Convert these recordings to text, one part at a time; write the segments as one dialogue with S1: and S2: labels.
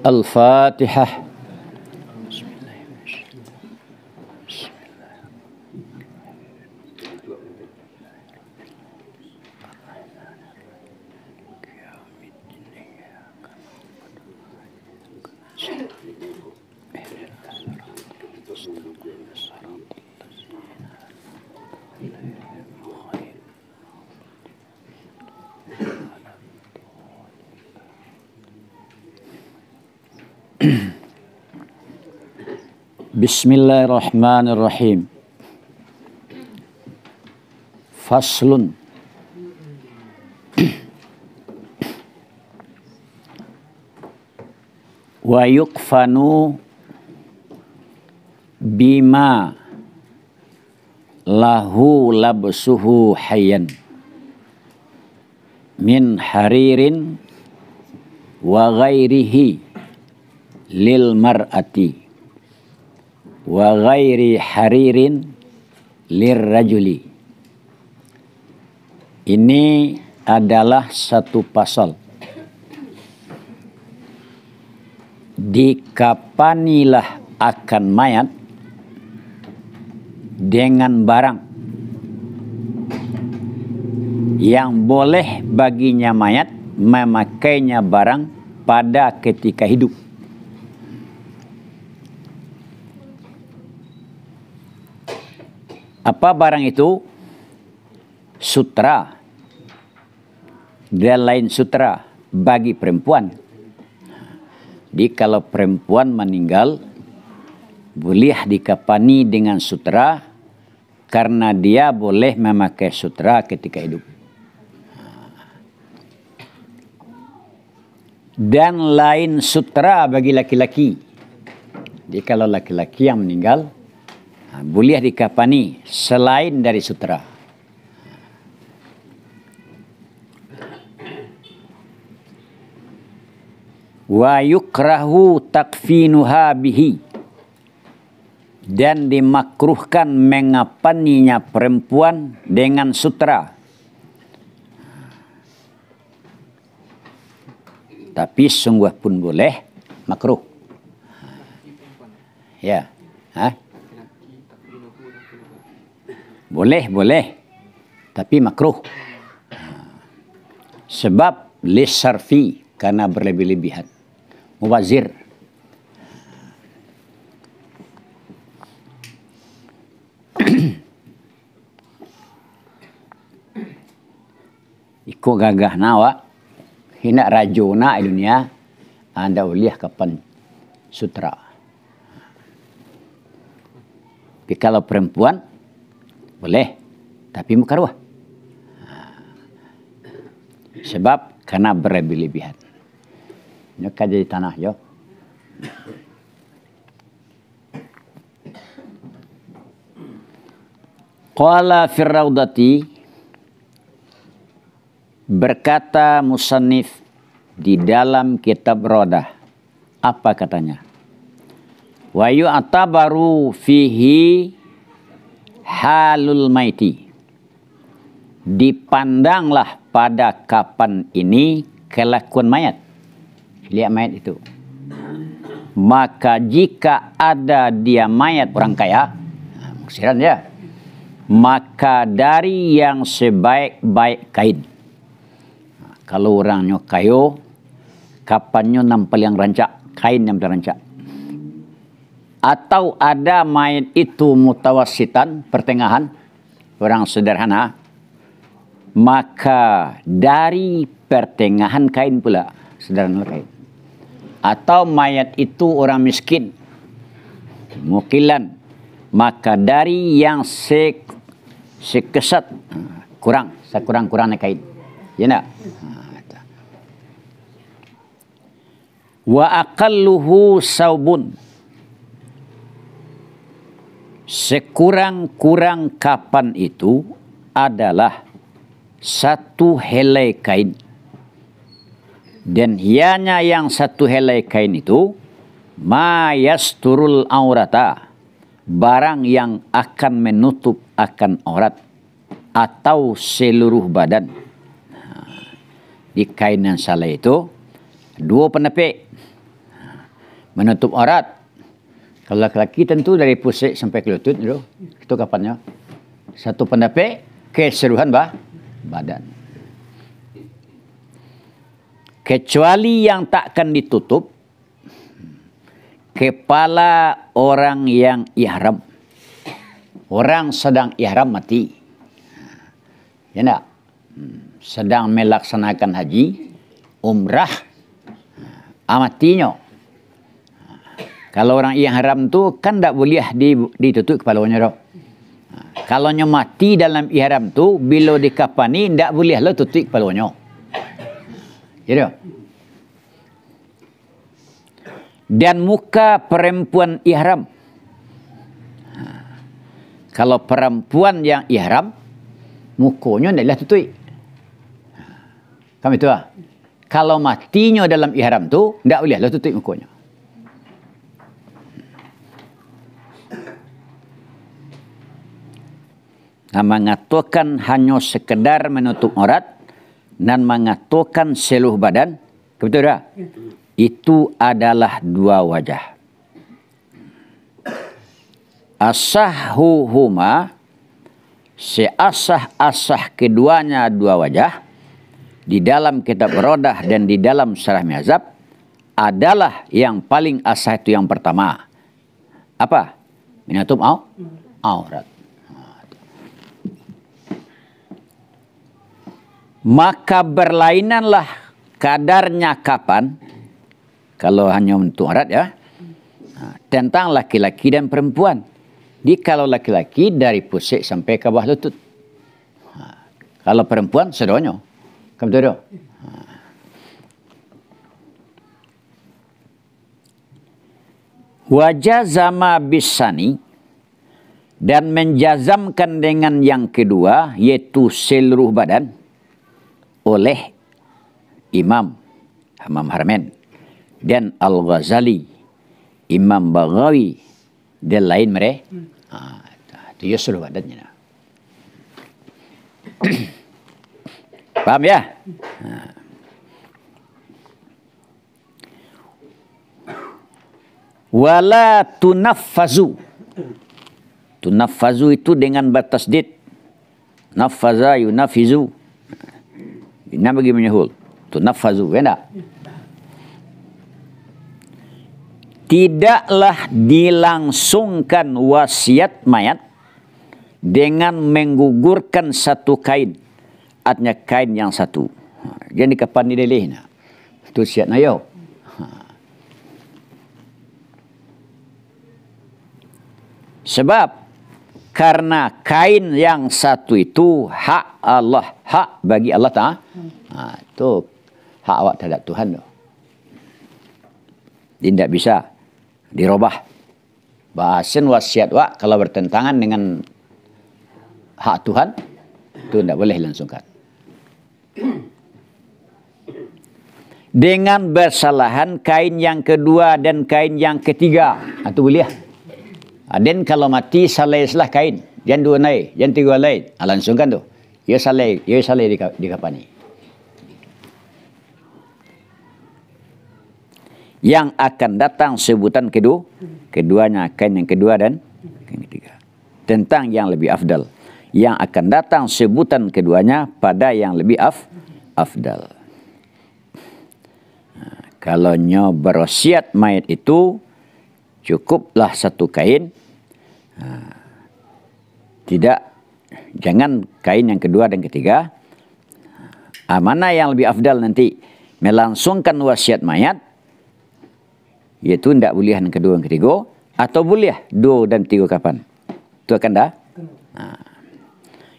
S1: Al-Fatihah. Bismillahirrahmanirrahim. Faslun. Wa yukfanu bima lahu labsuhu hayyan min haririn wa ghairihi lil mar'ati wa ghairi haririn lirrajuli. Ini adalah satu pasal. Dikapanilah akan mayat dengan barang yang boleh baginya mayat memakainya barang pada ketika hidup. Apa barang itu? Sutra dan lain sutra bagi perempuan. Jadi kalau perempuan meninggal, boleh dikapani dengan sutra karena dia boleh memakai sutra ketika hidup. Dan lain sutra bagi laki-laki. Jadi kalau laki-laki yang meninggal, boleh dikapani selain dari sutra. Wa yukrahu takfinuha bihi. Dan dimakruhkan mengapaninya perempuan dengan sutra. Tapi sungguh pun boleh makruh. Ya. Boleh. Tapi makruh. Sebab lisarfi, karena berlebih-lebihan. Mubazir. Iko gagah nawa. Hina rajona di dunia. Anda uliah kapan sutra. Tapi kalau perempuan, boleh, tapi mukarwah. Sebab karena berlebih-lebihan. Ini kaji tanah yo. Qala fir raudati, berkata musannif di dalam kitab Raudah. Apa katanya? Wa yu'tabaru fihi halul maiti. Dipandanglah pada kapan ini kelakuan mayat. Lihat mayat itu. Maka jika ada dia mayat orang kaya, maksiran ya, maka dari yang sebaik-baik kain. Kalau orangnya kayo, kapannya nampal yang rancak, kain yang rancak. Atau ada mayat itu mutawasitan, pertengahan, orang sederhana, maka dari pertengahan kain pula, sederhana kain. Atau mayat itu orang miskin, mukilan, maka dari yang sekesat, sekurang-kurangnya kain. Ya nak? Wa aqalluhu saubun. Sekurang-kurang kapan itu adalah satu helai kain. Dan hanya yang satu helai kain itu ma yasturul aurata, barang yang akan menutup akan aurat atau seluruh badan. Di kain yang salah itu dua penepek. menutup aurat. Kalau laki-laki tentu dari pusik sampai ke lutut itu. Itu kapannya? Satu pendapat keseluruhan badan. Kecuali yang takkan ditutup kepala orang yang ihram. Orang sedang ihram mati. Ya enggak? Sedang melaksanakan haji, umrah, amatinya. Kalau orang ihram tu kan tak boleh ditutup kepalanya dok. Kalau mati dalam ihram tu bila dikafani tak boleh lah tutup kepalanya. Ya. Dan muka perempuan ihram. Kalau perempuan yang ihram, mukanya tidaklah tutup. Kamu itu lah. Kalau matinya dalam ihram tu, tidak bolehlah tutup mukanya. Nah, mengatakan hanya sekedar menutup aurat dan mengatakan seluruh badan, betul tak? Itu adalah dua wajah. Asahuhuma, seasah-asah keduanya dua wajah, di dalam kitab Rodah dan di dalam Syarah Mihzab adalah yang paling asah itu yang pertama. Apa? Menutup aurat. Maka berlainanlah kadarnya kapan, kalau hanya untuk aurat ya, tentang laki-laki dan perempuan. Di kalau laki-laki dari pusik sampai ke bawah lutut. Kalau perempuan sedonyo. Kamu tahu? Wajazama bisani, dan menjazamkan dengan yang kedua, yaitu seluruh badan, oleh Imam Haramain dan Al-Ghazali, Imam Baghawi dan lain mereka. Itu ya seluruh badannya. Paham ya? Wala tunaffazu. Tunaffazu itu dengan bertasdid. Naffaza yunafizu. Ini bagi menyahul. Tunaffazu, ya. Tidaklah dilangsungkan wasiat mayat dengan menggugurkan satu kain. Artinya kain yang satu. Jadi kapan dileleh na? Itu siat na yo. Sebab karena kain yang satu itu hak Allah, hak bagi Allah Ta'ala. Itu hak awak terhadap Tuhan tu. Tidak bisa dirubah. Bahasan wasiat wak kalau bertentangan dengan hak Tuhan, itu tidak boleh langsungkan. Dengan bersalahan kain yang kedua dan kain yang ketiga, itu boleh. Dan kalau mati salai salah kain, yang dua naik, yang tiga lain, langsungkan tu. Ya salai di kapani. Yang akan datang sebutan keduanya, kain yang kedua dan yang ketiga. Tentang yang lebih afdal. Yang akan datang sebutan keduanya pada yang lebih afdal. Kalau berwasiat mayat itu cukuplah satu kain. Jangan kain yang kedua dan ketiga. Mana yang lebih afdal nanti melangsungkan wasiat mayat, yaitu tidak boleh yang kedua dan ketiga, atau boleh dua dan tiga kapan. Itu akan dah.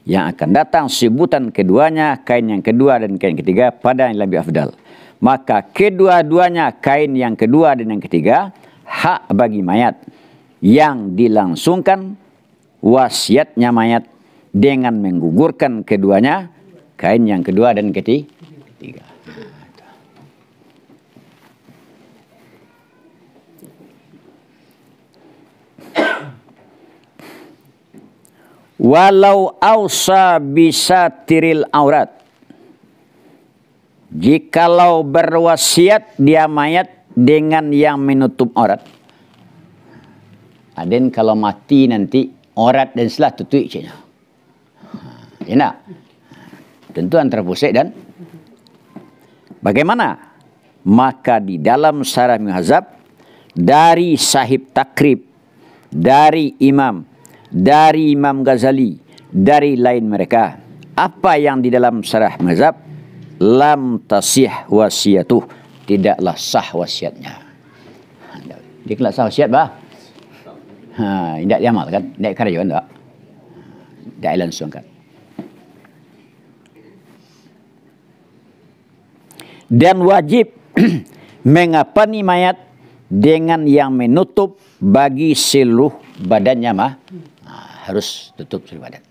S1: Yang akan datang sebutan keduanya, kain yang kedua dan kain ketiga pada yang lebih afdal. Maka kedua-duanya, kain yang kedua dan yang ketiga, hak bagi mayat yang dilangsungkan wasiatnya mayat dengan menggugurkan keduanya, kain yang kedua dan ketiga. Walau ausa bisa tiril aurat, jikalau berwasiat dia mayat dengan yang menutup aurat. Dan kalau mati nanti aurat dan selah tutup cina. Ya nak? Tentu antara pusat dan bagaimana? Maka di dalam Syarah Muhadzab dari sahib takrib, dari Imam Ghazali, dari lain mereka, apa yang di dalam Syarah Muhadzab, lam tasih wasiatuh, tidaklah sah wasiatnya. Dia kelak sah wasiat bah. Tidak diamalkan, tidak kerja tak. Tidak langsungkan. Dan wajib mengapani mayat dengan yang menutup bagi seluruh badannya mah. Harus tutup seluruh badan.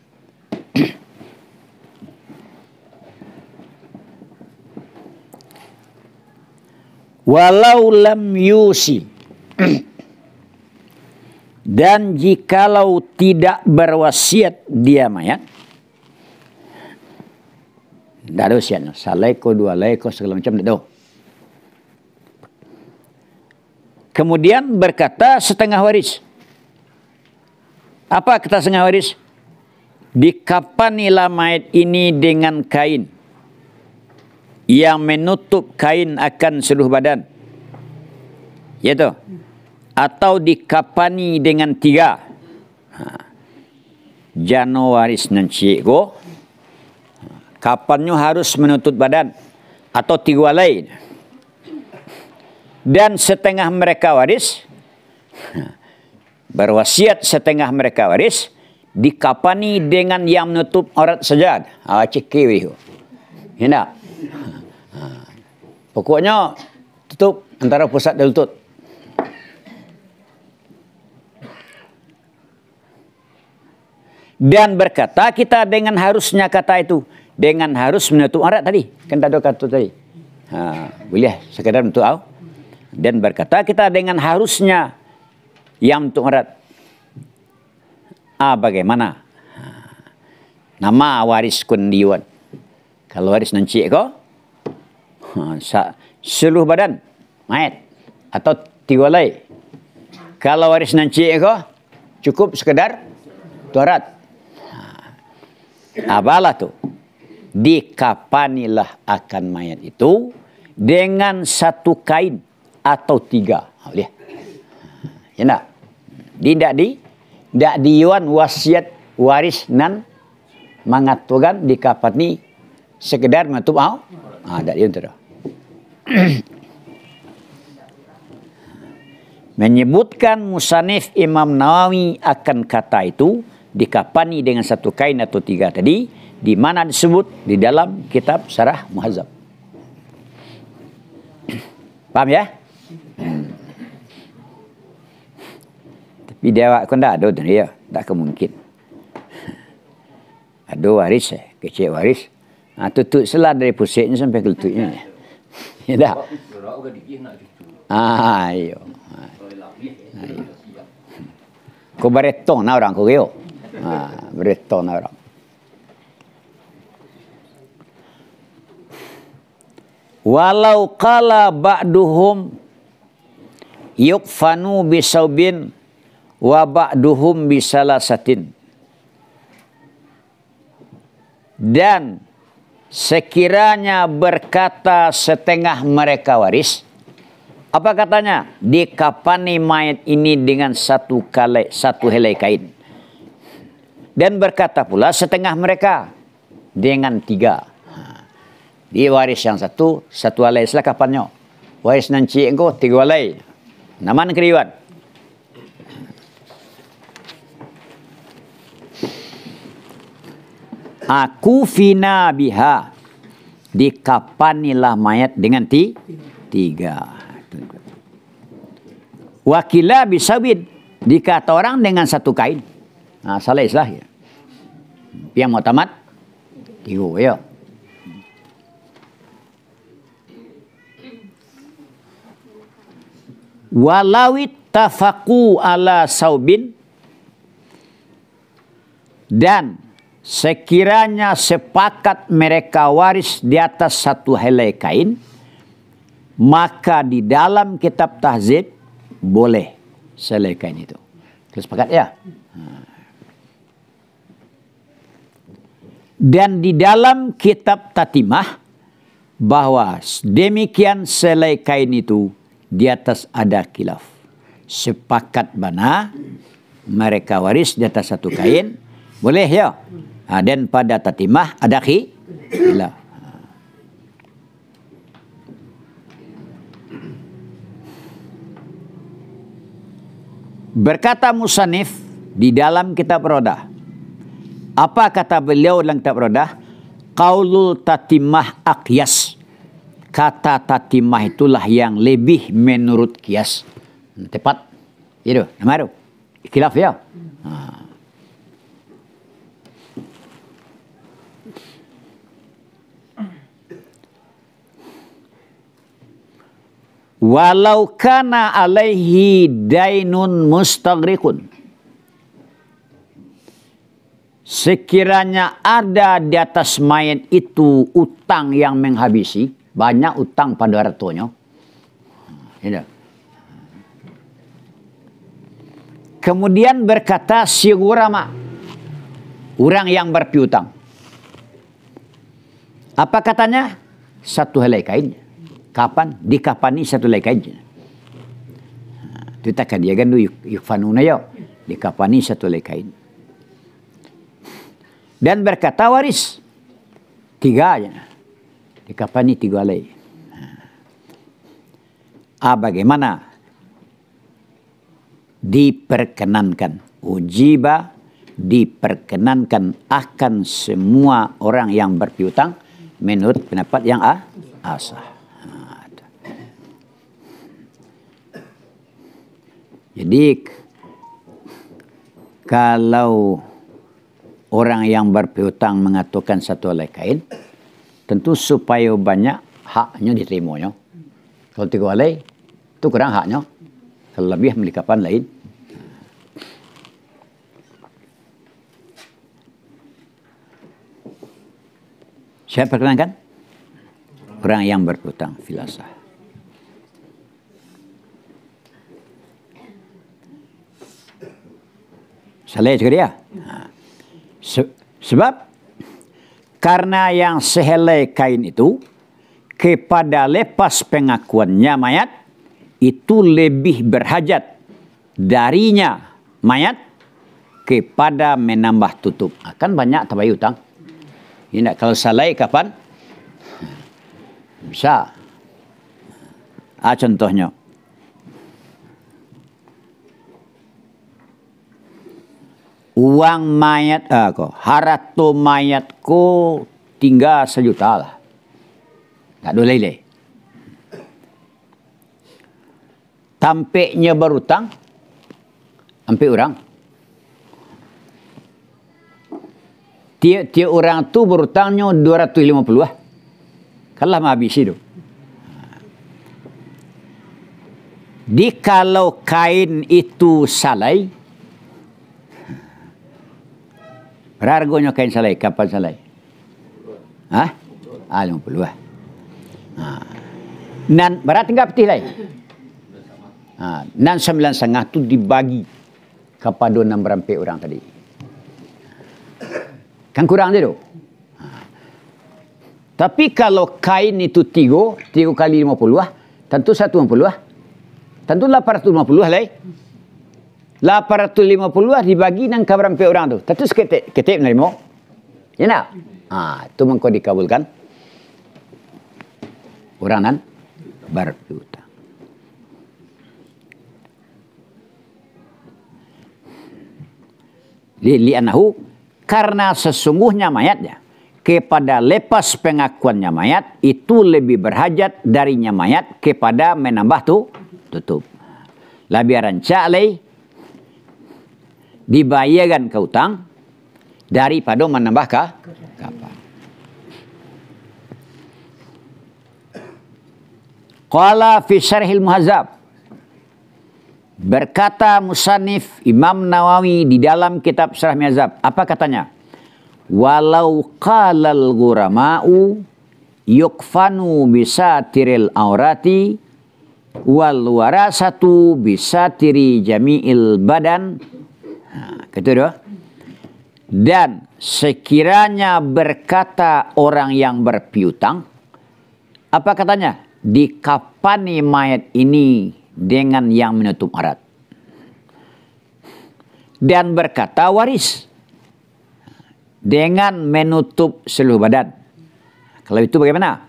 S1: Walau lam yusi. Dan jikalau tidak berwasiat dia mayat, tidak ada wasiatnya. Salaiko, dua laiko, segala macam tidak ada. Kemudian berkata setengah waris. Apa kata setengah waris? Dikapanilah mayat ini dengan kain yang menutup kain akan seluruh badan. Yaitu. Atau dikapani dengan 3. Jano waris nanci go. Kapannya harus menutup badan atau 3 lain. Dan setengah mereka waris, berwasiat setengah mereka waris, dikapani dengan yang menutup aurat saja. Cekiwi. Ya. Pokoknya tutup antara pusat dan lutut. Dan berkata kita dengan harusnya kata itu. Dengan harus menutup aurat tadi. Kan tak ada kata tadi. Boleh sekedar untuk tahu. Dan berkata kita dengan harusnya yang menutup aurat. Bagaimana? Nama waris kundiwan. Kalau waris nanti ko. Seluruh badan. Mayat. Atau 3 lai. Kalau waris nanti ko. Cukup sekedar aurat. Apalah tu? Dikapanilah akan mayat itu dengan 1 kain atau 3. Boleh. Ya tak? Tidak diiwan wasiat waris nan mengaturkan dikapani sekedar menutup tak diuntur. Menyebutkan Musanif Imam Nawawi akan kata itu dikapani dengan 1 kain atau 3 tadi, di mana disebut di dalam kitab Syarah Muhadzab. Paham ya? Tapi dia kan tak ada tu dia, tak kemungkin. Ada waris kecil waris. Tutup selah dari pusatnya sampai ke lututnya. Ya tak? Ayo. Kau beretong na orang kau keo. Beretong na orang. Walau qala ba'duhum yukfanu bisaubin wa ba'duhum bisalasatin. Dan sekiranya berkata setengah mereka waris, apa katanya? Dikapani mayat ini dengan 1 helai kain. Dan berkata pula setengah mereka dengan 3. Di waris yang 1 helai selah kapannya. Waris nanti engkau 3 helai. Naman keriwan. Aku fina biha. Dikapanilah mayat dengan 3. Wakila bisawid. Dikata orang dengan 1 kain. Salah islah ya. Yang mau tamat 3 ya. Walawit tafaku ala saubin. Dan sekiranya sepakat mereka waris di atas 1 helai kain, maka di dalam kitab tahzib boleh selai kain itu. Kita sepakat ya? Dan di dalam kitab tatimah bahwa demikian selai kain itu di atas ada khilaf. Sepakat bana mereka waris di atas satu kain, boleh ya? Dan pada tatimah ada khilaf. Berkata musannif di dalam kitab Rodah. Apa kata beliau dalam kitab Rodah? Qaulul tatimah aqyas. Kata tatimah itulah yang lebih menurut kias. Tepat. Itu, nama itu. Khilaf ya. Walau kana alaihi dainun mustaghriqun. Sekiranya ada di atas mayat itu utang yang menghabisi, banyak utang pada hartanya. Kemudian berkata si ulama, orang yang berpiutang. Apa katanya? Satu helai kain. Kapan? Dikapani satu helai kain. Itu tak dia kan yukfanuna ya. Dikapani satu helai kain. Dan berkata waris 3 aja. Dikapani 3 helai. Bagaimana? Diperkenankan. Ujiba diperkenankan akan semua orang yang berpiutang menurut pendapat yang asah. Jadi kalau orang yang berpiutang mengatakan satu helai kain, tentu supaya banyak haknya diterimanya. Kalau 3 helai itu kurang haknya. Kalau lebih milik kapan lain. Saya perkenalkan orang yang berpiutang filasah. Salah juga dia. Sebab karena yang sehelai kain itu kepada lepas pengakuannya mayat itu lebih berhajat darinya mayat kepada menambah tutup. Akan banyak tabai utang. Ini kalau salah kapan? Bisa. Contohnya. Uang mayat harta mayatku tinggal 1 juta lah. Tak ada lele. Tampaknya berutang sampai orang. Tiap orang tu berutangnya 250 lah. Kalah habis itu. Kalau kain itu salai, harganya kain salai, kapan salai? 50 lah. Nan berat enggak putih lain? Nan 9,5 tu dibagi kepada 6 rampai orang tadi. Kan kurang dia tu. Tapi kalau kain itu 3 kali 50 lah, tentu 150 lah. Tentu 850 lah. 850 lah dibagi nang keberampai orang tu. Tentu seketik menerima. Ya nak? Itu mengkau dikabulkan. Orang nan berpiutang. Li'anahu karena sesungguhnya mayatnya kepada lepas pengakuannya mayat itu lebih berhajat darinya mayat kepada menambah tutup. Lebih rancak lagi dibayarkan ke utang daripada menambah kapan. Qala fi syarhil muhazzab, berkata musannif Imam Nawawi di dalam kitab Syarah Muhazzab, apa katanya? Walau qalal ghurama'u yukfanu bisatiril aurati wal warasatu bisatiri jami'il badan. Gitu doh. Dan sekiranya berkata orang yang berpiutang, apa katanya? Dikafani mayat ini dengan yang menutup aurat. Dan berkata waris dengan menutup seluruh badan. Kalau itu bagaimana?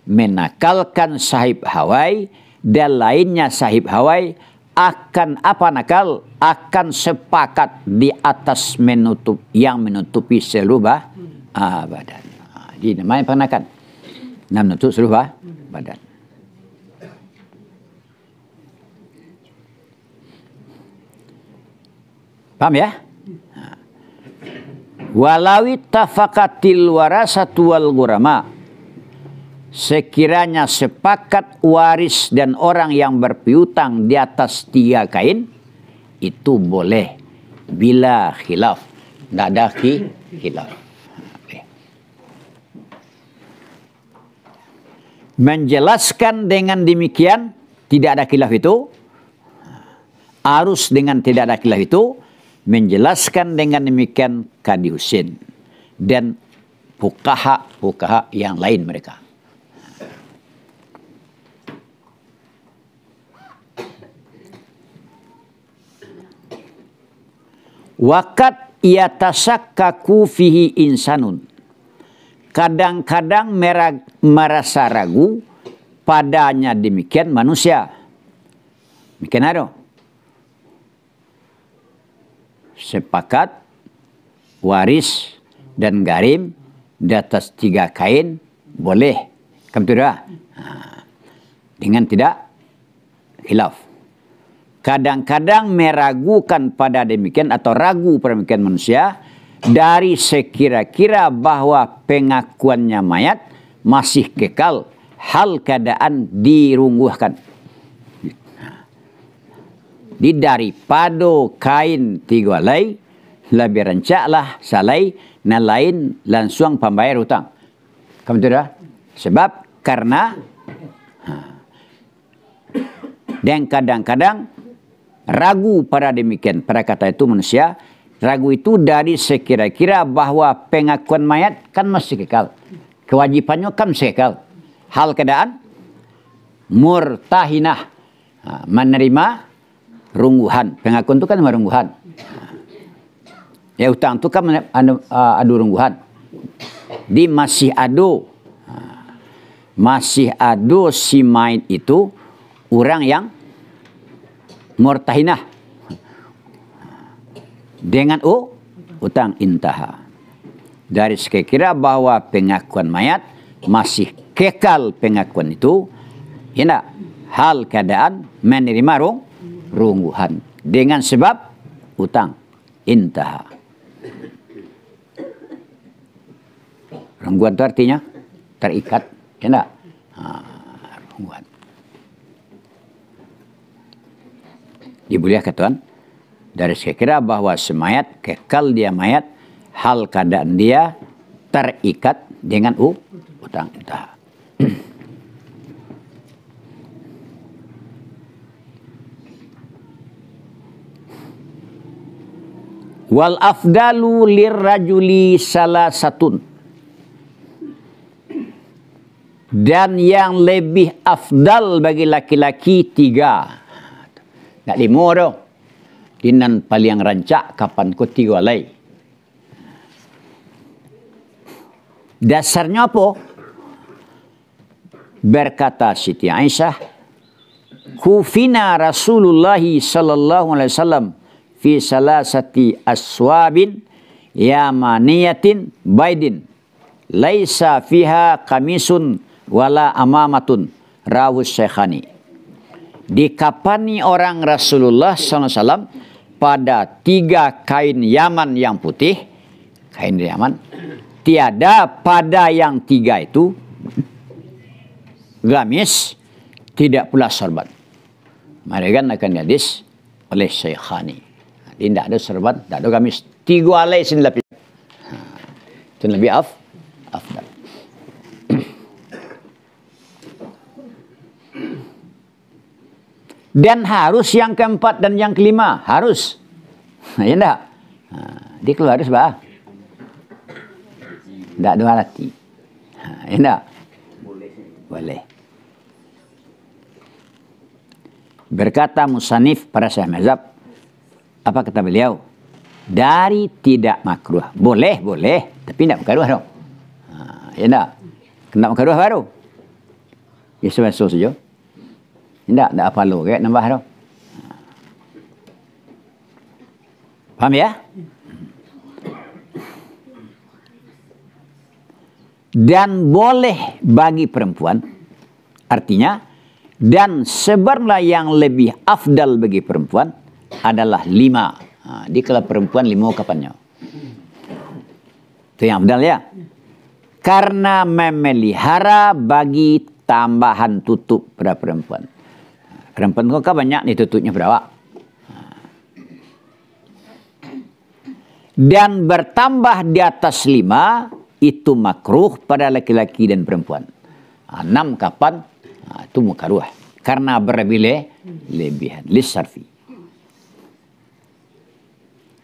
S1: Menakalkan sahib hawai dan lainnya sahib hawai akan apa nakal? Akan sepakat di atas yang menutupi seluruh badan. Jadi namanya penakan. Nah, menutup seluruh badan. Paham ya? Walawi tafakatil warasatu wal gurama. Sekiranya sepakat waris dan orang yang berpiutang di atas 3 kain, itu boleh bila khilaf. Tidak ada khilaf. Menjelaskan dengan demikian tidak ada khilaf itu. Arus dengan tidak ada khilaf itu. Menjelaskan dengan demikian Qadi Husin dan fuqaha yang lain mereka. Waqad yatasakkaku fihi insanun. Kadang-kadang merasa ragu padanya demikian manusia. Demikian ada. Sepakat waris dan garim di atas 3 kain boleh. Dengan tidak khilaf. Kadang-kadang meragukan pada demikian atau ragu pada demikian manusia dari sekira-kira bahwa pengakuannya mayat masih kekal hal keadaan dirungguhkan. Di daripada kain 3 helai lebih rancaklah salai na lain langsung pembayar hutang. Kamu tahu? Sebab karena dan kadang-kadang ragu pada demikian. Pada kata itu manusia ragu itu dari sekira-kira bahwa pengakuan mayat kan masih kekal. Kewajibannya kan masih kekal. Hal keadaan murtahinah, menerima rungguhan. Pengakuan itu kan merungguhan. Ya hutang itu kan adu rungguhan. Di masih ado si mayat itu orang yang murtahinah dengan utang intaha. Dari sekira bahwa pengakuan mayat masih kekal pengakuan itu, ya hal keadaan menerima rungguhan dengan sebab utang intaha. Rungguhan itu artinya terikat, ya enggak? Rungguhan. Diboleh Tuhan dari sekira bahwa semayat kekal dia mayat hal keadaan dia terikat dengan utang intaha. Wal afdalu lirrajuli salasatun. Dan yang lebih afdal bagi laki-laki 3. Tak 5 dah. Dinan paling rancak kapan ko 3 lay. Dasarnya apa? Berkata Siti Aisyah, kufina Rasulullah sallallahu alaihi wasallam fi salasati aswabin yamaniyatin baidin laisa fiha kamisun wala amamatun rawus syekhani. Dikapani orang Rasulullah SAW pada 3 kain Yaman yang putih, kain Yaman, tiada pada yang 3 itu gamis, tidak pula sorban. Mereka akan hadis oleh Syekhani. Tidak ada sorban, tidak ada gamis. 3 alai sini lebih. Itu lebih afdal. Dan harus yang keempat dan yang kelima. Harus. Ya enggak? Dia keluar harus bah. Tidak dua hati. Ya enggak? Boleh. Berkata musanif para syekh mazhab, apa kata beliau? Dari tidak makruh. Boleh, tapi tidak makruh dong. Ya enggak? Kena makruh baru. Ya sesuatu saja. Tidak apa lo kayak nambah dong. Paham ya? Dan boleh bagi perempuan, artinya, dan sebenarnya yang lebih afdal bagi perempuan adalah 5. Di kalau perempuan 5 kapannya. Itu yang afdal ya. Karena memelihara bagi tambahan tutup pada perempuan. Perempuan kok banyak nih tutupnya berapa? Dan bertambah di atas 5 itu makruh pada laki-laki dan perempuan. 6 kapan? Itu makruh. Karena berlebihan. Lisarfi.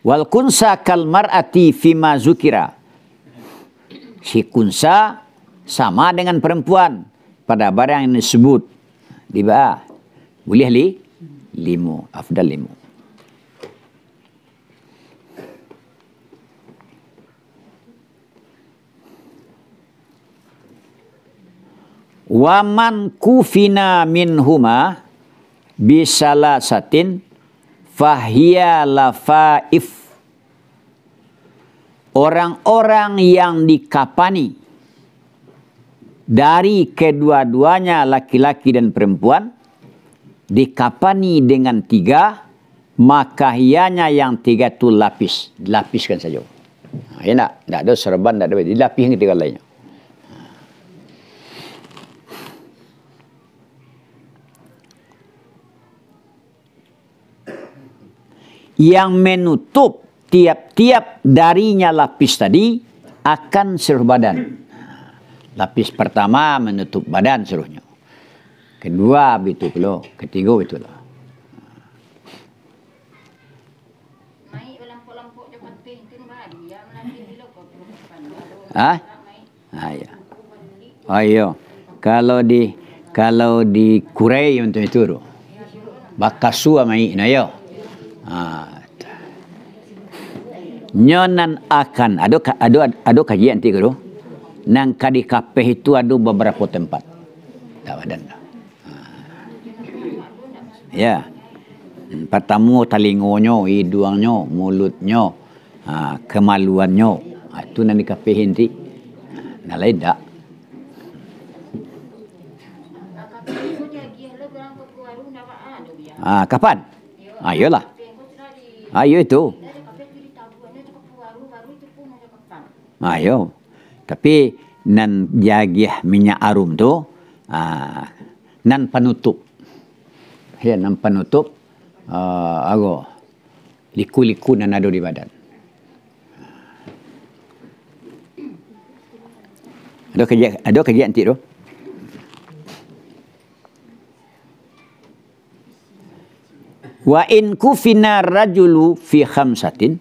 S1: Wal kunsa kal mar'ati fima zukira. Si kunsa sama dengan perempuan pada barang yang disebut. Diba. Boleh 5. Afdal 5. Waman kufina minhuma bisalasatin fahiya lafaif. Orang-orang yang dikapani dari kedua-duanya laki-laki dan perempuan dikapani dengan 3, maka hianya yang 3 itu lapis. Dilapiskan saja. Ya tak ada serban, tak ada. Dilapiskan 3 lainnya. Yang menutup tiap-tiap darinya lapis tadi akan seluruh badan. Lapis pertama menutup badan seluruhnya. Kedua begitu pula, ketiga begitu lah. Ya. Ayo. Kalau di Kurai untuk itu, bakasu mai na yo. Nyonan akan ada kajian tiga tu. Nang kadi kapeh itu ada beberapa tempat. Tak badan. Ya. Pertama talingonyo, hidungnya, mulutnya, kemaluannya. Itu nang dikapehin ti. Nah lain tak. Kapan? Ayolah. Ayo itu. Ayo. Tapi nan jagiah minyak arum tu nan penutup. Ya, nan penutup liku-liku nan ada di badan. Ada kerja nanti tu. Wa in kufina rajulu fi khamsatin,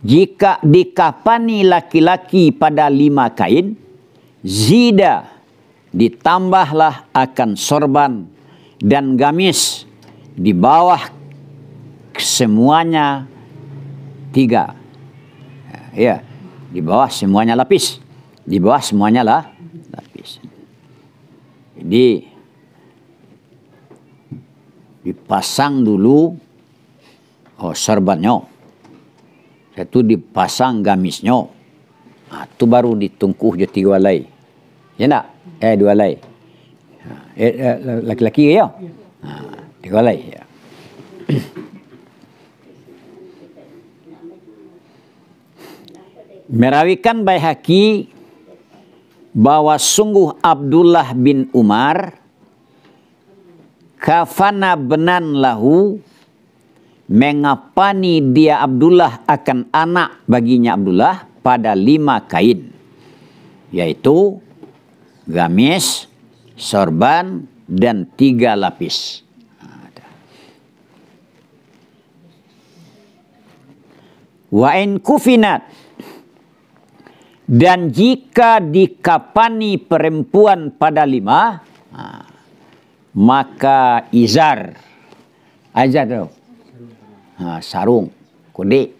S1: jika dikapani laki-laki pada 5 kain, zida, ditambahlah akan sorban dan gamis di bawah semuanya 3. Ya, di bawah semuanya lapis. Di bawah semuanya lapis. Jadi dipasang dulu sorbannya. Itu dipasang gamisnya. Itu baru ditungkuh je 3 walai. Ya tak? 2 walai. Laki-laki ya? 3 walai. Ya. Merawikan Baihaqi bahwa sungguh Abdullah bin Umar kafana benan lahu, mengapani dia Abdullah akan anak baginya Abdullah pada 5 kain, yaitu gamis, sorban, dan 3 lapis. Wa in kufinat, dan jika dikapani perempuan pada 5, maka izar. Izar tu. Sarung, kodek.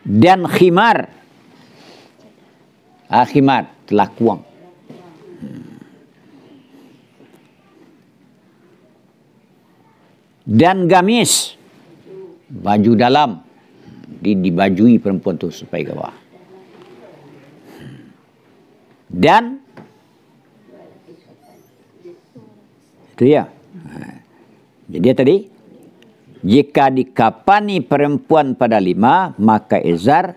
S1: Dan khimar. Khimar, telakuang. Dan gamis, baju dalam, dibajui perempuan tu supaya bawah. Dan itu ya. Jadi tadi, jika dikapani perempuan pada 5, maka izar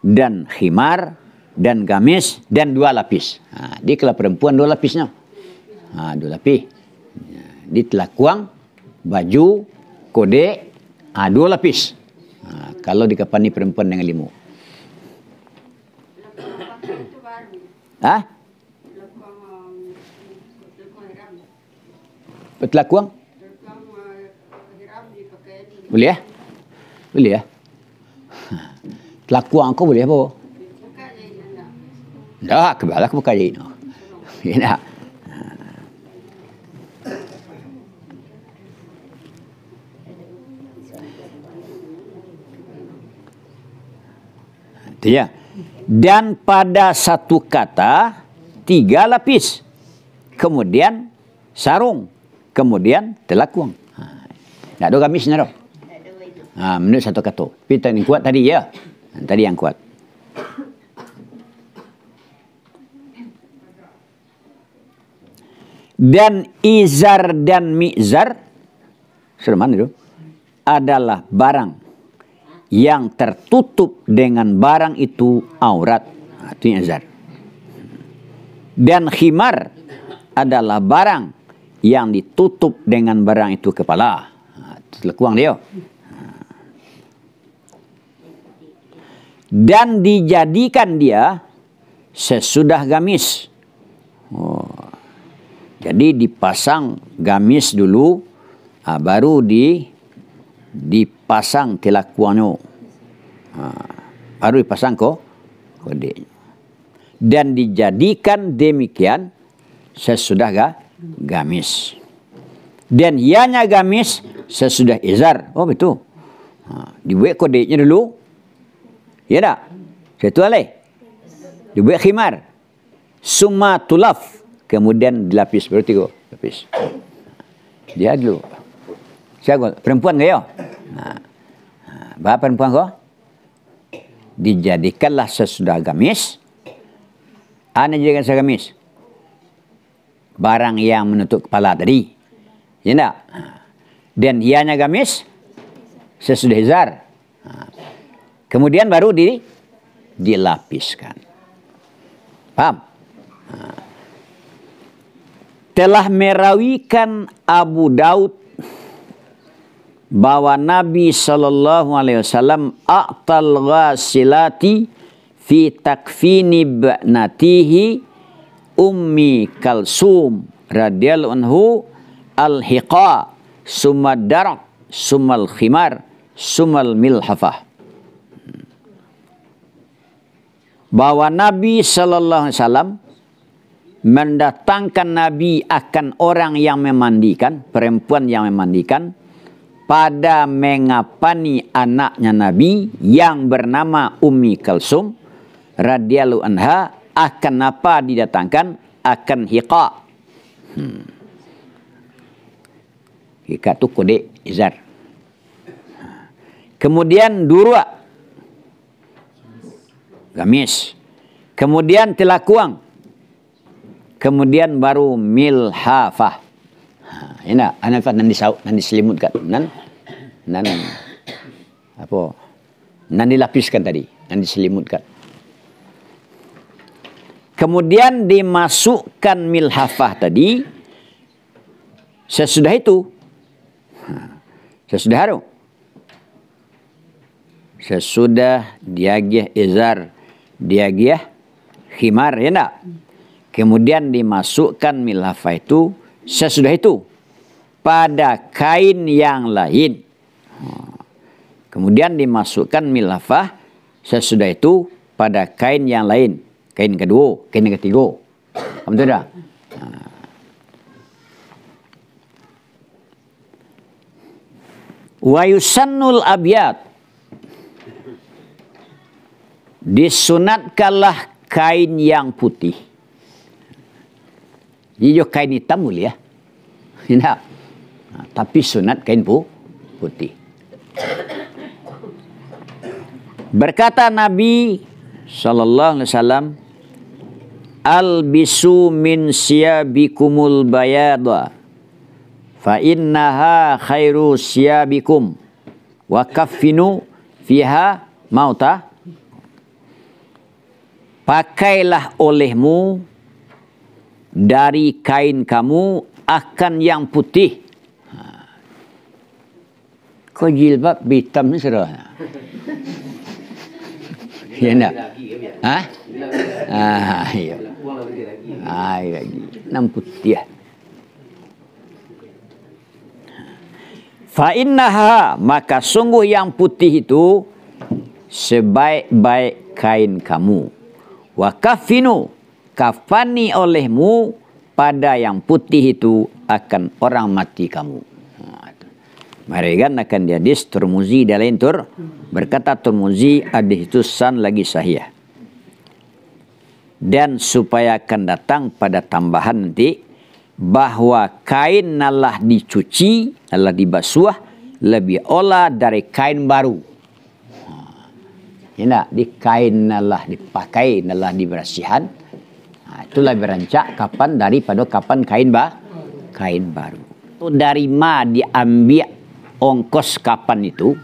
S1: dan khimar dan gamis dan 2 lapis. Dia kalau perempuan 2 lapisnya. 2 lapis. Di telakuang, baju, kodek, 2 lapis. Kalau dikapani perempuan dengan 5. Telakuang? Boleh ya? Boleh ya? Telakuang kau boleh apa? Dah, kebalah aku buka jahit. Ya. Ya. Dan pada satu kata 3 lapis, kemudian sarung, kemudian telakuang. Tak ada gamisnya dah. Menurut satu kata. Kita ni kuat tadi ya. Tadi yang kuat. Dan izar dan mizar, sudah mana itu? Adalah barang yang tertutup dengan barang itu aurat. Itu izar. Dan khimar adalah barang yang ditutup dengan barang itu kepala. Telekuang dia. Dan dijadikan dia sesudah gamis. Jadi dipasang gamis dulu, baru dipasang telakuannya. Baru dipasang kodenya. Dan dijadikan demikian sesudah gamis. Dan ianya gamis sesudah izar. Oh betul. Dibuat kodenya dulu. Ya tak? Satu alih. Dibuat khimar. Summa tulaf. Kemudian dilapis. Baru 3 lapis. Dia dulu. Siapa? Perempuan ke ya? Bapak perempuan kau? Dijadikanlah sesudah gamis. Ana jadikan sesudah gamis. Barang yang menutup kepala tadi. Ya tak? Dan ianya gamis sesudah izar. Kemudian baru dilapiskan. Paham? Telah merawikan Abu Daud bahwa Nabi SAW a'tal ghasilati fi takfini ba'natihi Ummi Kalsum radhiyallahu anhu al-hiqa summa darak summal khimar summal milhafah. Bahwa Nabi SAW mendatangkan Nabi akan orang yang memandikan, perempuan yang memandikan, pada mengapani anaknya Nabi yang bernama Ummi Kalsum radhiyallahu anha, akan apa didatangkan? Akan hiqa. Hiqa itu kodek izar. Kemudian durwa, gamis. Kemudian telakuang. Kemudian baru milhafah. Ini anafah nan diselimutkan, nan apa? Nan dilapiskan tadi, nan diselimutkan. Kemudian dimasukkan milhafah tadi. Sesudah itu, sesudah itu, sesudah diagih izar, diagih khimar, ya enggak? Kemudian dimasukkan milhafah itu sesudah itu. pada kain yang lain. Kemudian dimasukkan milafah sesudah itu pada kain yang lain. Kain kedua, kain ketiga. Betul tak? Wa yusannul abyad. Disunatkanlah kain yang putih. Jadi kain hitam boleh ya. Tidak. Tapi sunat kain putih. Berkata Nabi sallallahu alaihi wasallam, albisu min siyabikumul bayada fa innaha khairu siyabikum wa kaffinu fiha mauta. Pakailah olehmu dari kain kamu akan yang putih. Kau jilbab hitam ni serah. Ya nak? Hah? Iya. Lagi. Nam putih. Fa innaha, maka sungguh yang putih itu sebaik-baik kain kamu. Wa kafinu, kafani olehmu pada yang putih itu akan orang mati kamu. Mereka akan di hadis Tirmizi dan lain tur berkata Tirmizi hadis itu san lagi sahih. Dan supaya akan datang pada tambahan nanti bahwa kain nalah dicuci, nalah dibasuh lebih olah dari kain baru. Ini di kain nalah dipakai, nalah dibersihan. Itulah berancak kapan daripada kapan kain baru. Itu dari ma diambil ongkos kapan itu,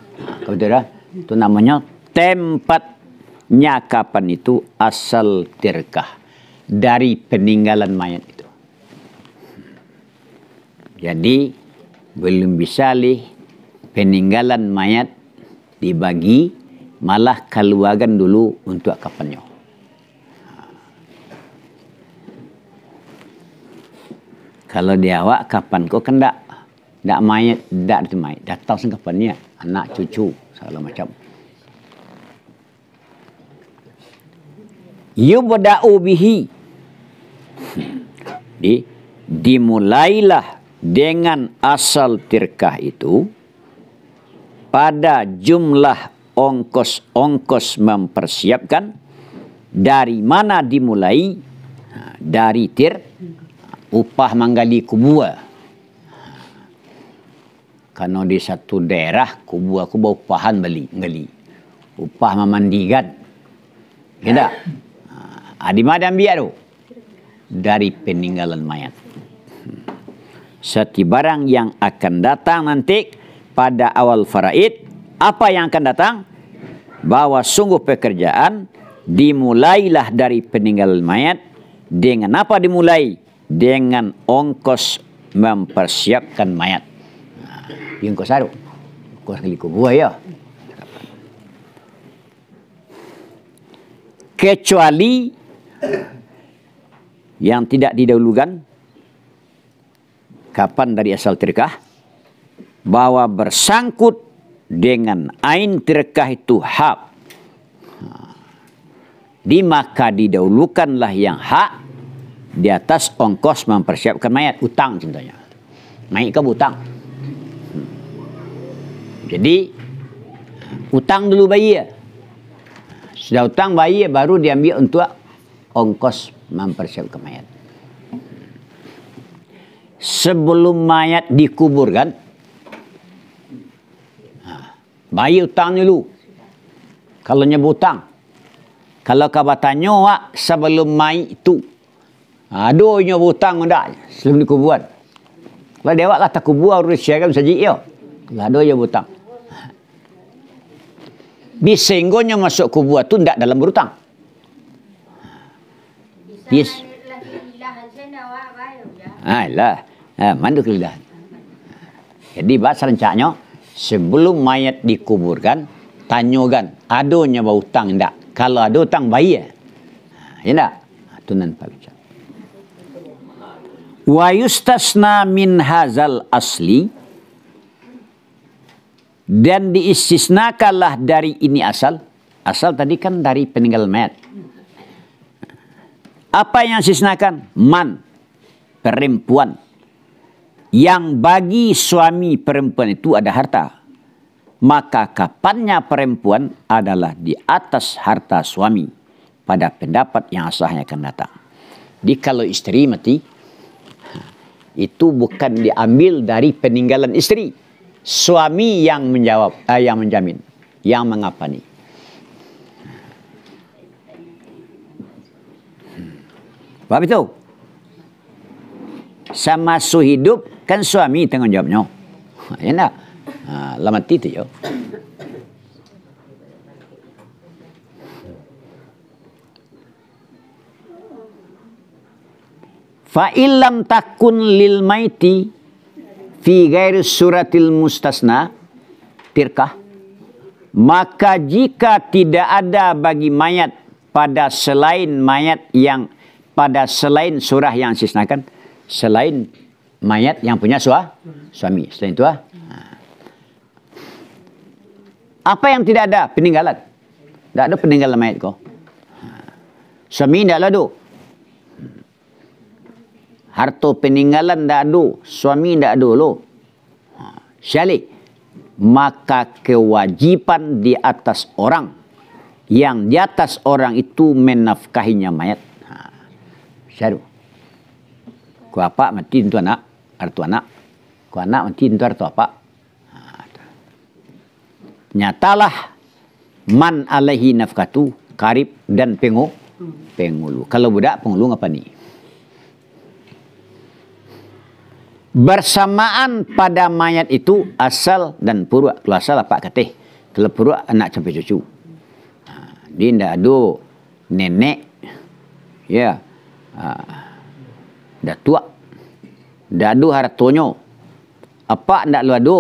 S1: itu namanya tempatnya kapan itu asal tirkah dari peninggalan mayat itu. Jadi belum bisa peninggalan mayat dibagi, malah keluarkan dulu untuk kapannya. Kalau dia awak kapan kau kendak dak mayat, dak itu mayat. Datang sengkapannya anak cucu segala macam. Yubda'u bihi. Dimulailah dengan asal tirkah itu pada jumlah ongkos mempersiapkan. Dari mana dimulai? Dari upah manggali kubua. Karena di satu daerah kubua aku bawa upahan ngali. Upah memandikan. Tidak. Di mana ambil tu? Dari peninggalan mayat. Setibarang yang akan datang nanti pada awal faraid, apa yang akan datang? Bahwa sungguh pekerjaan dimulailah dari peninggalan mayat. Dengan apa dimulai? Dengan ongkos mempersiapkan mayat. Yang kau saru. Kau sekali kubur ya. Kecuali yang tidak didahulukan. Kapan dari asal tirkah? Bahwa bersangkut dengan ain tirkah itu hak. Maka didahulukanlah yang hak di atas ongkos mempersiapkan mayat. Utang contohnya. Naik ke utang. Jadi utang dulu bayi ya. Sudah utang bayi baru diambil untuk ongkos mempersiapkan mayat. Sebelum mayat dikuburkan, bayi utang dulu. Kalau nyebut utang. Kalau kabatannya wak sebelum mayat itu. Aduh nyebut utang enggak sebelum dikuburkan. Kalau dia wak kata kubur harus siapkan saja ya. Aduh nyebut utang. Bisenggonya masuk kubur itu tidak dalam berutang. Yes. Mandu kelidah. Jadi bahasa rencaknya sebelum mayat dikuburkan, tanyakan, adonya bau utang enggak? Kalau ada utang bayi ya. Ya enggak? Itu nan Pak. Wa yustasna min hazal asli, dan diistisnakanlah dari ini asal. Asal tadi kan dari peninggalan mayat. Apa yang disisnakan? Man, perempuan. Yang bagi suami perempuan itu ada harta. Maka kapannya perempuan adalah di atas harta suami. Pada pendapat yang asahnya akan datang. Jadi kalau istri mati, itu bukan diambil dari peninggalan istri. Suami yang menjawab, yang menjamin, yang mengapani. Apa itu? Sama su hidup kan suami tanggung jawabnya. Ya enggak? Lah mati itu ya. Fa illam takun lil maiti fi ghairi suratil mustasna tirkah, maka jika tidak ada bagi mayat pada selain mayat yang pada selain surah yang disisnakan, selain mayat yang punya suami, selain itu apa yang tidak ada? Peninggalan. Tidak ada peninggalan mayat kau. Suami tidak ada. Harta peninggalan tidak ada, suami tidak ada lo. Syalik, maka kewajiban di atas orang, yang di atas orang itu menafkahinya mayat. Syadu. Ku apa mati itu anak, harta anak. Ku anak mati itu harta apa? Nyatalah man alaihi nafkatu, karib dan pengulu. Kalau budak pengulu apa nih? Bersamaan pada mayat itu asal dan purwa. Kalau asal apa kateh? Kalau purwa anak sampai cucu. Dia tidak ada nenek, ya, dah tua, dah ada hartonya. Apa tidak lu ada?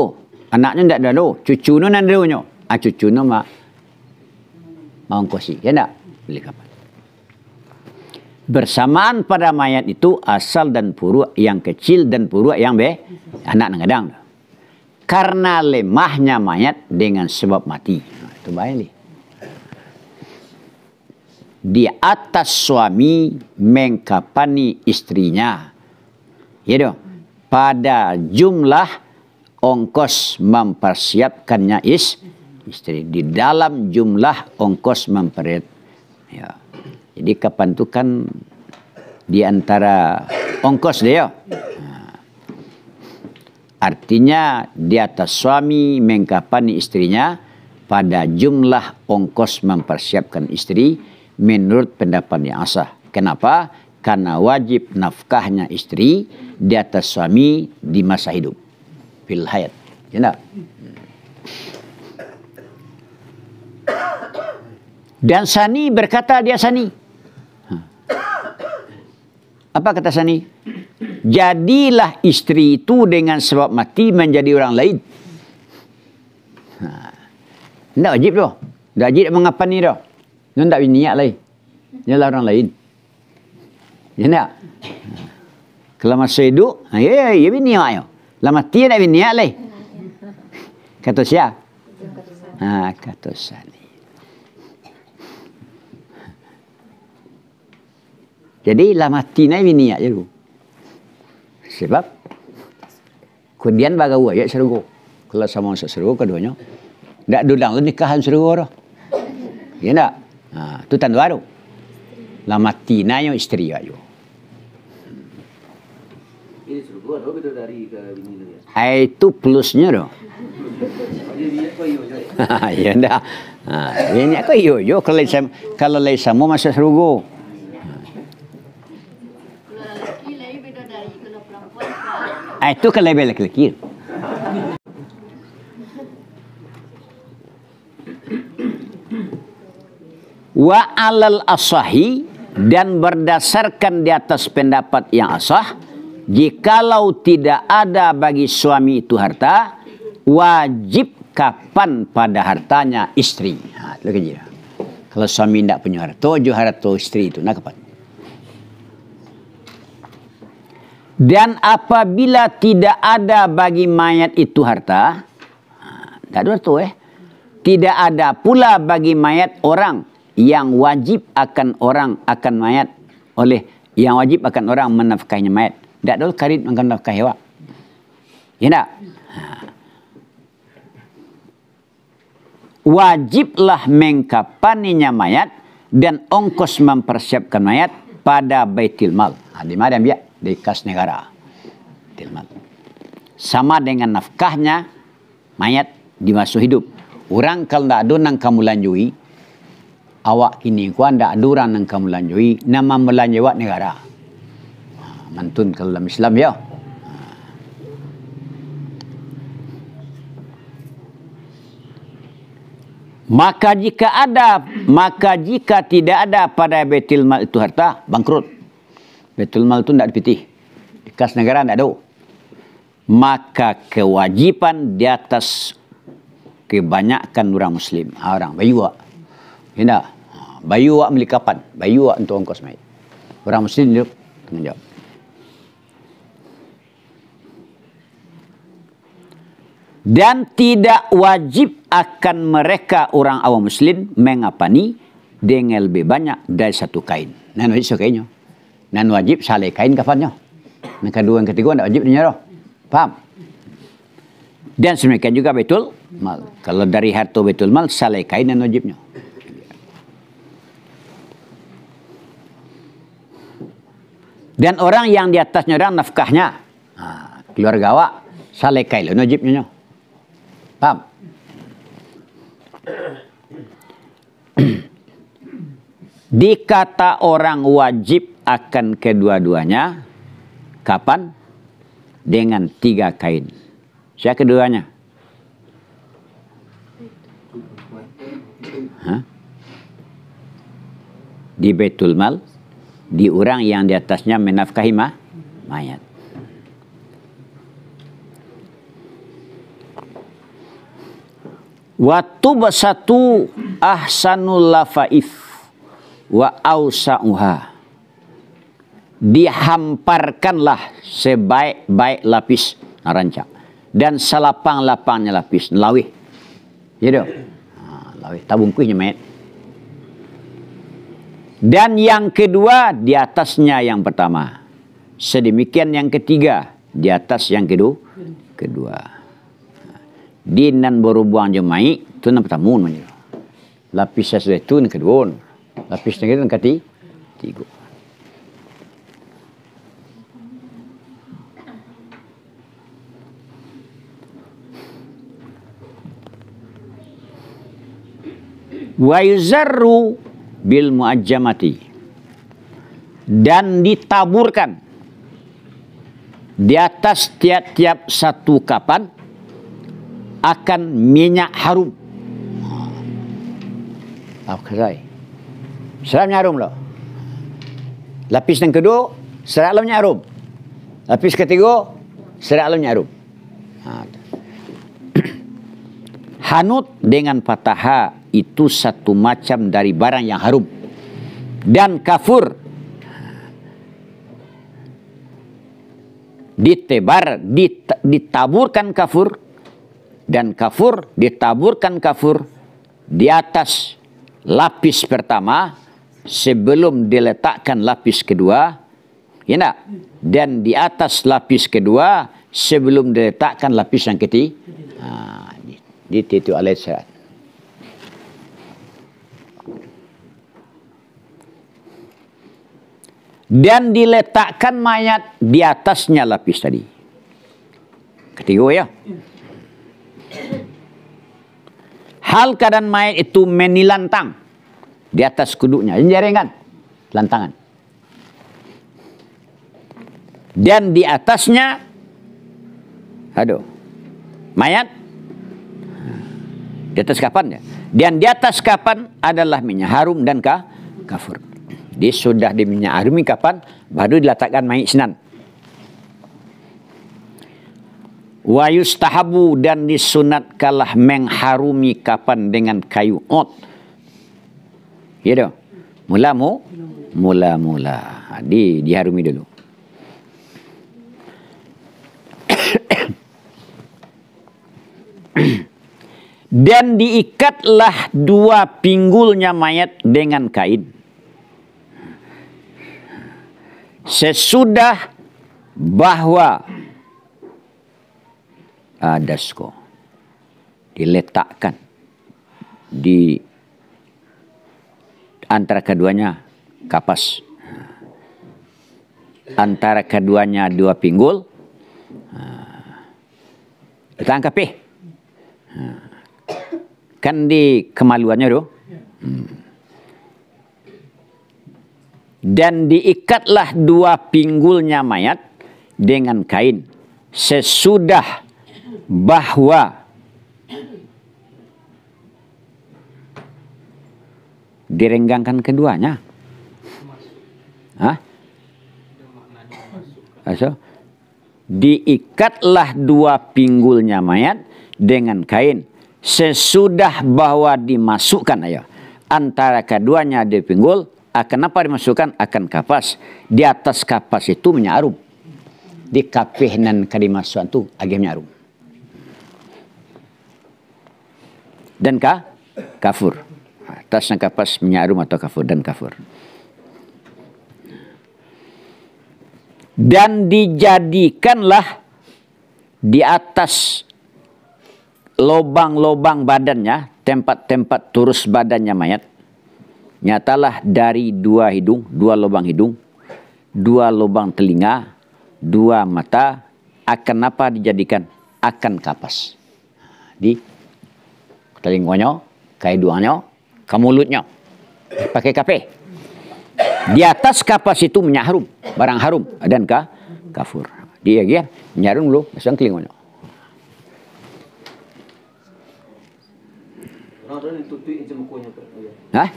S1: Anaknya tidak ada. Cucu nu nanti ada. Cucu nu mau kosi, ya tidak? Beli kapan? Bersamaan pada mayat itu asal dan purwa yang kecil dan purwa yang anak ngadang. Karena lemahnya mayat dengan sebab mati. Itu baik. Di atas suami mengkapani istrinya. Ya dong. Pada jumlah ongkos mempersiapkannya istri. Di dalam jumlah ongkos mempersiapkan. Ya. Jadi kapan itu kan di antara ongkos dia. Artinya di atas suami mengkapani istrinya pada jumlah ongkos mempersiapkan istri menurut pendapat yang asah. Kenapa? Karena wajib nafkahnya istri di atas suami di masa hidup. Fil hayat. Ya, dan Sani berkata dia Sani. Apa kata Sani? Jadilah istri itu dengan sebab mati menjadi orang lain. Tidak wajib doh. Tidak wajib mengapa ni doh. Tidak niat lain. Ialah orang lain. Ya tidak? Kalau masa hidup, ya niat yo. Lah mati tidak niat lain. Kata siapa? Kata Sani. Jadi lah mati na niat je lu. Sebab kemudian bagawa ya serugo. Kalau sama masuk serugo keduanya ndak dudang lu nikahan serugo dah. Ya ndak? Tu tanda baru. Lah mati na yo istri ayo. Ini serugo dah beda dari ke bini dia. Itu plusnya dah. Ya ndak. Ini aku yo kalau lai sama masuk serugo. Itu ke label laki-laki. Wa alal asahi, dan berdasarkan di atas pendapat yang asah, jikalau tidak ada bagi suami itu harta, wajib kapan pada hartanya istri. Kalau suami tidak punya harta, harta istri itu nak kapan? Dan apabila tidak ada bagi mayat itu harta, tak ada tu tidak ada pula bagi mayat orang yang wajib akan mayat oleh yang wajib akan orang menafkahinya mayat. Tak ada karit akan menafkahi awak. Ya tak? Wajiblah mengkapaninya mayat dan ongkos mempersiapkan mayat pada Baitul Mal. Di mana dia? Di kas negara. Baitul Mal. Sama dengan nafkahnya mayat di masa hidup. Orang kalau tak ada nang kamu lanjui, awak kini kuan tak ada orang nang kamu lanjui, nama melanjawat negara. Mantun kalau dalam Islam ya. Maka jika tidak ada pada Baitul Mal itu harta, bangkrut. Baitul Mal itu tidak dipitih. Di kas negara tidak ada. Maka kewajiban di atas kebanyakan orang Muslim, orang bayu wak. Ya, bayu wak beli kapan? Bayu wak untuk ongkos mayat. Orang Muslim dia tanggung jawab. Dan tidak wajib akan mereka orang awam Muslim mengapani dengan lebih banyak dari satu kain. Nan wajib kainnya. Nan wajib saleh kain kafannya. Yang kedua yang ketiga tidak wajib dinyaroh. Paham? Dan sedemikian juga Baitul Mal. Kalau dari harta Baitul Mal saleh kain dan wajibnya. Dan orang yang di atasnya orang nafkahnya, keluarga awak saleh kain dan wajibnya. Paham? Dikata orang wajib akan kedua-duanya, kapan? Dengan 3 kain. Siapa keduanya? Di Baitul Mal, di orang yang di atasnya menafkahi mayat. Wa tubsatu ahsanul lafaif wa ausa'uha. Dihamparkanlah sebaik-baik lapis rancak dan selapang-lapangnya lapis lawih. Ya dah. Lawih tabung kuihnya mayat. Dan yang kedua di atasnya yang pertama. Sedemikian yang ketiga di atas yang kedua. Dinan baru buang jemai tu nan pertama namanya. Lapis sesuatu yang kedua. Lapis yang ketiga. Wa yuzarru bil muajjamati. Dan ditaburkan di atas tiap-tiap satu kapan akan minyak harum. Apa kata? Seramnya harum loh. Lapis yang kedua, serat alamnya harum. Lapis ketiga, serat alamnya harum. Hanut dengan fathah itu satu macam dari barang yang harum. Dan kafur ditaburkan kafur. Dan kafur ditaburkan kafur di atas lapis pertama sebelum diletakkan lapis kedua, ya tak? Dan di atas lapis kedua sebelum diletakkan lapis yang ketiga. Di titik alat serat. Dan diletakkan mayat di atasnya lapis tadi. Ketiga ya. Hal keadaan mayat itu menilantang di atas kuduknya. Ini jaringan. Lantangan. Dan di atasnya mayat. Di atas kapan ya? Dan di atas kapan adalah minyak harum dan kafur. Dia sudah di minyak harum kapan baru diletakkan mayat senan. Wa yustahabu dan disunatkanlah mengharumi kapan dengan kayu ot. Ya dah. Mula. Diharumi dulu. Dan diikatlah dua pinggulnya mayat dengan kain. Sesudah bahwa dasko diletakkan di antara keduanya kapas. Antara keduanya dua pinggul. Tangkap kan di kemaluannya tuh. Dan diikatlah dua pinggulnya mayat dengan kain sesudah bahwa direnggangkan keduanya. So, diikatlah dua pinggulnya mayat dengan kain sesudah bahwa dimasukkan antara keduanya di pinggul. Kenapa dimasukkan? Akan kapas. Di atas kapas itu menyarum. Di kapihanan kadimasukkan itu agak menyarum. Dan kafur. Atasnya kapas menyarum atau kafur dan kafur. Dan dijadikanlah di atas lobang-lobang badannya, tempat-tempat turus badannya mayat. Nyatalah dari dua hidung, dua lubang hidung, dua lubang telinga, dua mata, akan apa dijadikan? Akan kapas. Di telinganya, ke hidungnya, ke mulutnya. Pakai kape. Di atas kapas itu menyarum, barang harum, dan kafur. Dia menyarum dulu, masuk telinganya. Hah?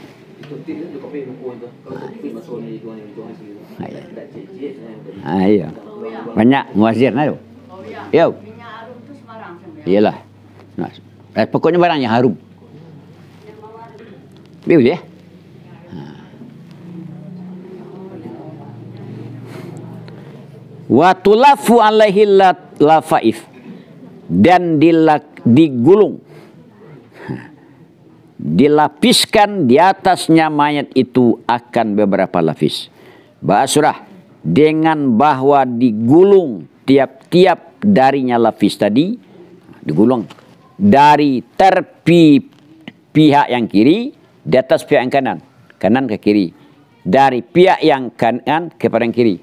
S1: Iya. Banyak muazir na tuh. Yo. Iyalah. Nah, pokoknya barang yang harum. Biu ya. Wa tulafu alaihi lafaif, dan digulung, dilapiskan di atasnya mayat itu akan beberapa lapis. Ba'asurah, dengan bahwa digulung tiap-tiap darinya lapis tadi, digulung dari terpi pihak yang kiri di atas pihak yang kanan, kanan ke kiri, dari pihak yang kanan kepada yang kiri.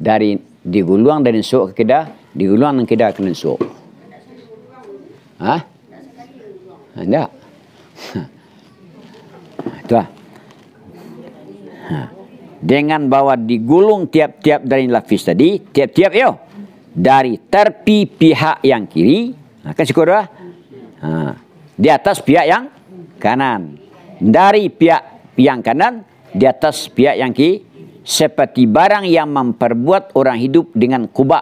S1: Dari digulung dari suuk ke kedah, digulung dan kedah ke suuk. Enggak. Itu dengan bawa digulung tiap-tiap dari lapis tadi, tiap-tiap dari terpi pihak yang kiri, kan syukur di atas pihak yang kanan, dari pihak yang kanan di atas pihak yang kiri, seperti barang yang memperbuat orang hidup dengan kubak